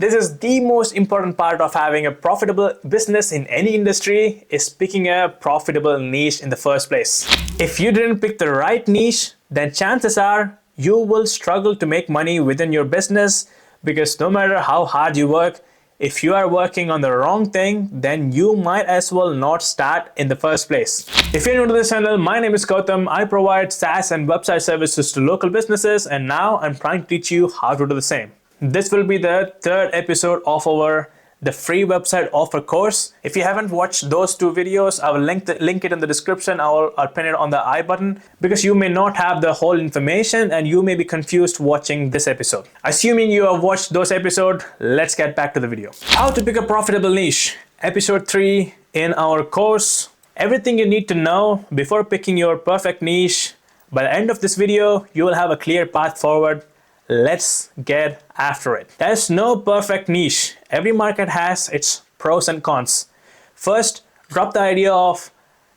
This is the most important part of having a profitable business in any industry, is picking a profitable niche in the first place. If you didn't pick the right niche, then chances are you will struggle to make money within your business, because no matter how hard you work, if you are working on the wrong thing, then you might as well not start in the first place. If you're new to this channel, my name is Gautam. I provide SaaS and website services to local businesses, and now I'm trying to teach you how to do the same. This will be the third episode of the free website offer course. If you haven't watched those two videos, I will link it in the description. I'll pin it on the I button, because you may not have the whole information and you may be confused watching this episode. Assuming you have watched those episodes, let's get back to the video. How to pick a profitable niche. Episode 3 in our course. Everything you need to know before picking your perfect niche. By the end of this video, you will have a clear path forward. Let's get after it. There's no perfect niche. Every market has its pros and cons. First, drop the idea of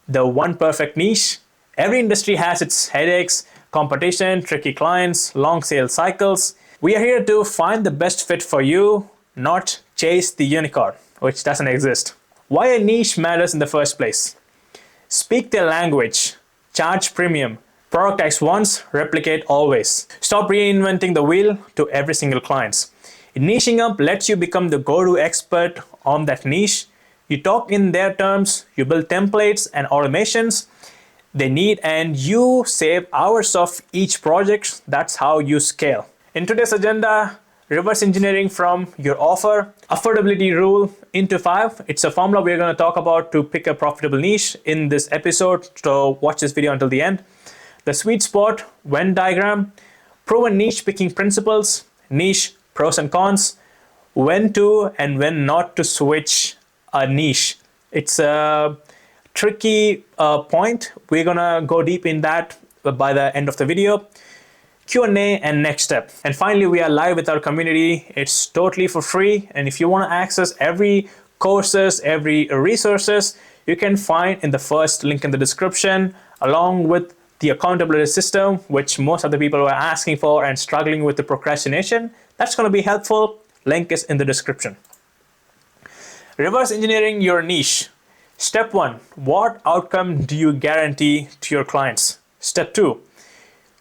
the one perfect niche. Every industry has its headaches, competition, tricky clients, long sales cycles. We are here to find the best fit for you, not chase the unicorn, which doesn't exist. Why a niche matters in the first place. Speak their language. Charge premium. Productize once, replicate always. Stop reinventing the wheel to every single client. Niching up lets you become the go-to expert on that niche. You talk in their terms, you build templates and automations they need, and you save hours of each project. That's how you scale. In today's agenda, reverse engineering from your offer, affordability rule into 5. It's a formula we're going to talk about to pick a profitable niche in this episode, so watch this video until the end. The sweet spot, Venn diagram, proven niche picking principles, niche pros and cons, when to and when not to switch a niche. It's a tricky point. We're gonna go deep in that by the end of the video. Q&A and next step. And finally, we are live with our community. It's totally for free. And if you want to access every courses, every resources, you can find in the first link in the description, along with the accountability system, which most of the people were asking for and struggling with the procrastination. That's going to be helpful. Link is in the description. Reverse engineering your niche. Step 1, what outcome do you guarantee to your clients? Step 2,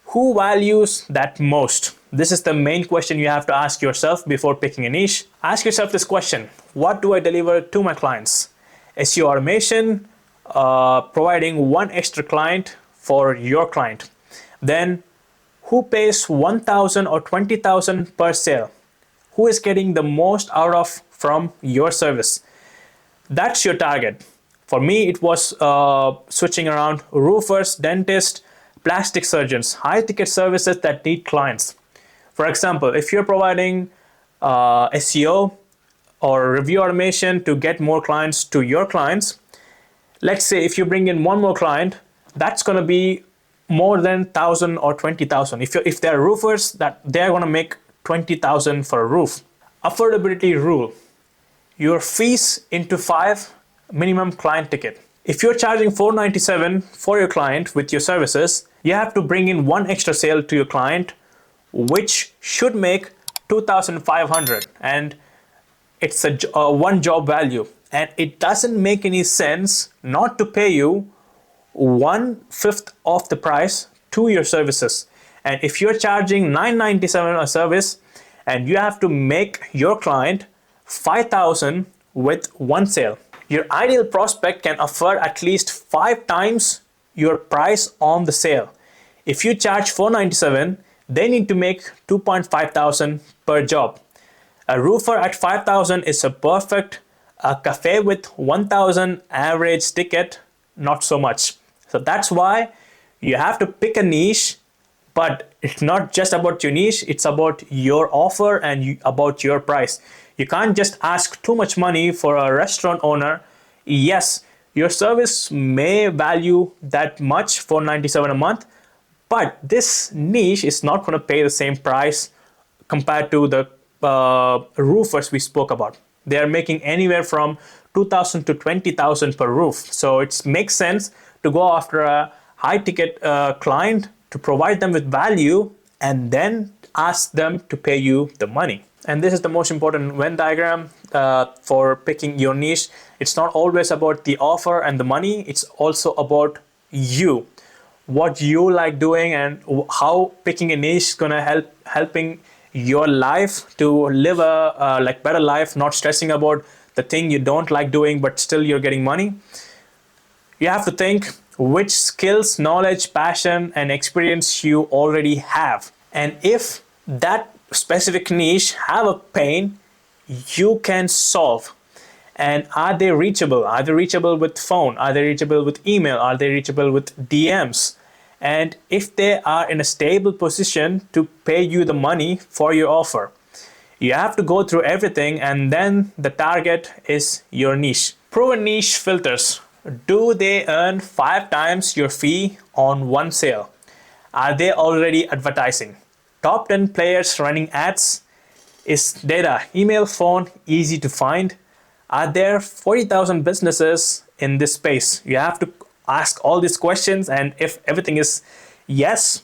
who values that most? This is the main question you have to ask yourself before picking a niche. Ask yourself this question: what do I deliver to my clients? SEO automation, providing one extra client for your client. Then who pays 1,000 or 20,000 per sale? Who is getting the most out of from your service? That's your target. For me, it was switching around roofers, dentists, plastic surgeons, high ticket services that need clients. For example, if you're providing SEO or review automation to get more clients to your clients, let's say if you bring in one more client, that's going to be more than 1,000 or 20,000. If they're roofers, that they're going to make 20,000 for a roof. Affordability rule. Your fees into 5 minimum client ticket. If you're charging $497 for your client with your services, you have to bring in one extra sale to your client, which should make 2,500, and it's a one job value. And it doesn't make any sense not to pay you 1/5 of the price to your services. And if you're charging $997 a service and you have to make your client 5,000 with one sale, your ideal prospect can afford at least 5 times your price on the sale. If you charge $497, they need to make 2,500 per job. A roofer at 5,000 is a perfect. A cafe with 1,000 average ticket, not so much. So that's why you have to pick a niche, but it's not just about your niche, it's about your offer and about your price. You can't just ask too much money for a restaurant owner. Yes, your service may value that much, $497 a month, but this niche is not going to pay the same price compared to the roofers we spoke about. They are making anywhere from 2,000 to 20,000 per roof. So it makes sense to go after a high ticket client to provide them with value and then ask them to pay you the money. And this is the most important Venn diagram for picking your niche. It's not always about the offer and the money. It's also about you, what you like doing, and how picking a niche is gonna helping your life to live a like better life, not stressing about the thing you don't like doing, but still you're getting money. You have to think which skills, knowledge, passion, and experience you already have. And if that specific niche have a pain you can solve, and are they reachable? Are they reachable with phone? Are they reachable with email? Are they reachable with DMs? And if they are in a stable position to pay you the money for your offer. You have to go through everything, and then the target is your niche. Proven niche filters. Do they earn 5 times your fee on one sale? Are they already advertising? Top 10 players running ads. Is data, email, phone easy to find? Are there 40,000 businesses in this space? You have to ask all these questions, and if everything is yes,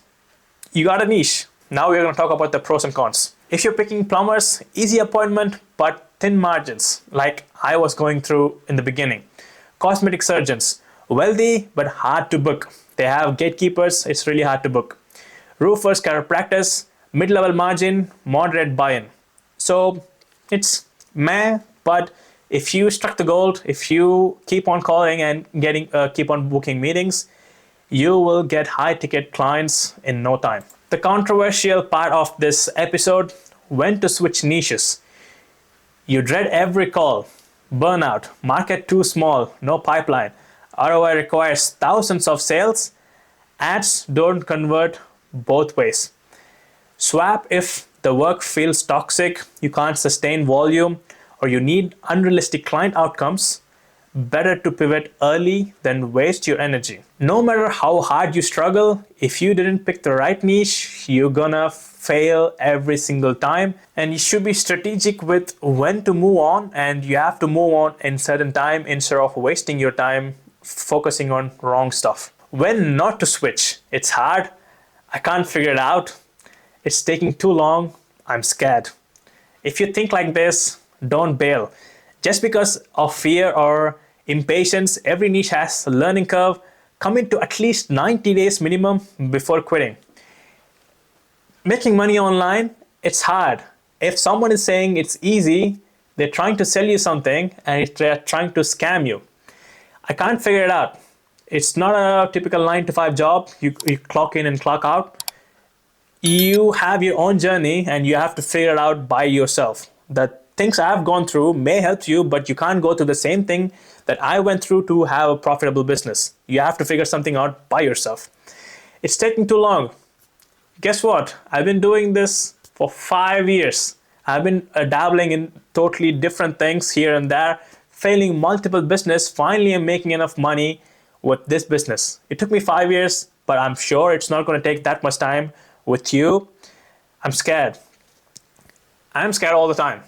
you got a niche. Now we're going to talk about the pros and cons. If you're picking plumbers, easy appointment but thin margins, like I was going through in the beginning. Cosmetic surgeons, wealthy but hard to book. They have gatekeepers, it's really hard to book. Roofers, chiropractors, mid-level margin, moderate buy-in. So it's meh, but if you struck the gold, if you keep on calling and keep on booking meetings, you will get high-ticket clients in no time. The controversial part of this episode: when to switch niches. You dread every call. Burnout, market too small, no pipeline. ROI requires thousands of sales. Ads don't convert both ways. Swap if the work feels toxic, you can't sustain volume, or you need unrealistic client outcomes. Better to pivot early than waste your energy. No matter how hard you struggle, if you didn't pick the right niche, you're gonna fail every single time. And you should be strategic with when to move on, and you have to move on in certain time instead of wasting your time focusing on wrong stuff. When not to switch. It's hard. I can't figure it out. It's taking too long. I'm scared. If you think like this, don't bail. Just because of fear or impatience, every niche has a learning curve. Commit to at least 90 days minimum before quitting. Making money online, it's hard. If someone is saying it's easy, they're trying to sell you something and they're trying to scam you. I can't figure it out. It's not a typical 9 to 5 job. You clock in and clock out. You have your own journey and you have to figure it out by yourself. The things I've gone through may help you, but you can't go through the same thing that I went through to have a profitable business. You have to figure something out by yourself. It's taking too long. Guess what? I've been doing this for 5 years. I've been dabbling in totally different things here and there, failing multiple business. Finally, I'm making enough money with this business. It took me 5 years, but I'm sure it's not going to take that much time with you. I'm scared. I'm scared all the time.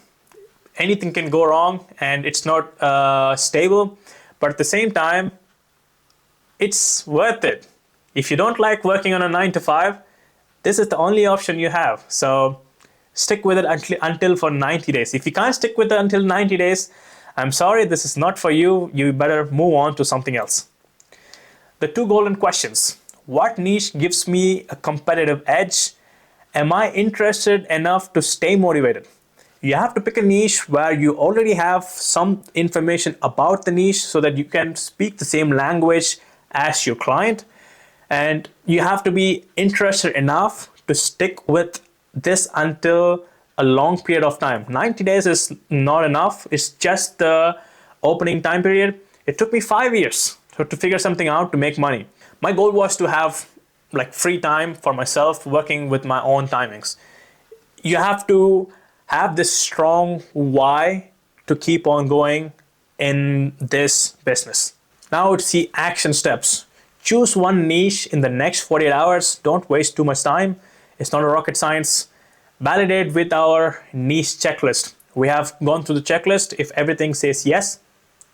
Anything can go wrong and it's not stable, but at the same time, it's worth it. If you don't like working on a 9 to 5, this is the only option you have. So stick with it until for 90 days. If you can't stick with it until 90 days, I'm sorry, this is not for you. You better move on to something else. The 2 golden questions. What niche gives me a competitive edge? Am I interested enough to stay motivated? You have to pick a niche where you already have some information about the niche so that you can speak the same language as your client. And you have to be interested enough to stick with this until a long period of time. 90 days is not enough. It's just the opening time period. It took me 5 years to figure something out to make money. My goal was to have like free time for myself, working with my own timings. You have to have this strong why to keep on going in this business. Now it's the action steps. Choose one niche in the next 48 hours. Don't waste too much time. It's not a rocket science. Validate with our niche checklist. We have gone through the checklist. If everything says yes,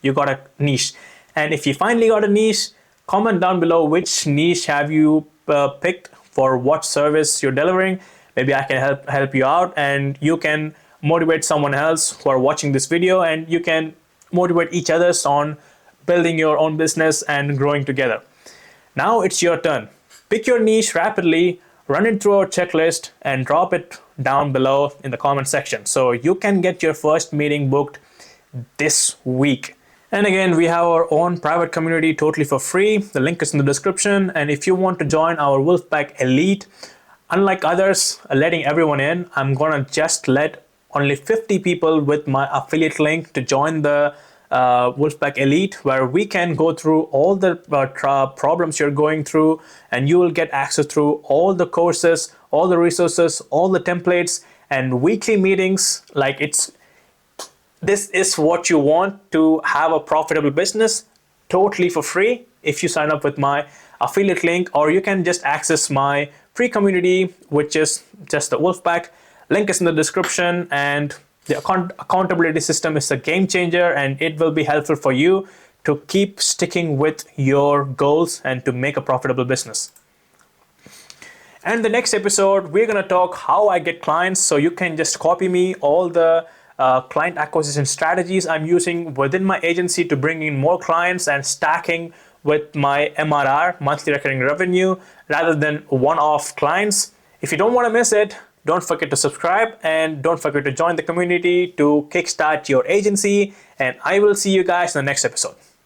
you got a niche. And if you finally got a niche, comment down below which niche have you picked for what service you're delivering. Maybe I can help you out, and you can motivate someone else who are watching this video, and you can motivate each others on building your own business and growing together. Now it's your turn. Pick your niche rapidly, run it through our checklist, and drop it down below in the comment section so you can get your first meeting booked this week. And again, we have our own private community totally for free. The link is in the description. And if you want to join our Wolfpack Elite, unlike others letting everyone in, I'm gonna just let only 50 people with my affiliate link to join the Wolfpack Elite, where we can go through all the problems you're going through, and you will get access through all the courses, all the resources, all the templates, and weekly meetings. Like, this is what you want to have a profitable business totally for free if you sign up with my affiliate link, or you can just access my free community, which is just the Wolfpack. Link is in the description, and the accountability system is a game changer, and it will be helpful for you to keep sticking with your goals and to make a profitable business. And the next episode, we're gonna talk how I get clients, so you can just copy me all the client acquisition strategies I'm using within my agency to bring in more clients and stacking with my MRR, monthly recurring revenue, rather than one-off clients. If you don't want to miss it, don't forget to subscribe, and don't forget to join the community to kickstart your agency. And I will see you guys in the next episode.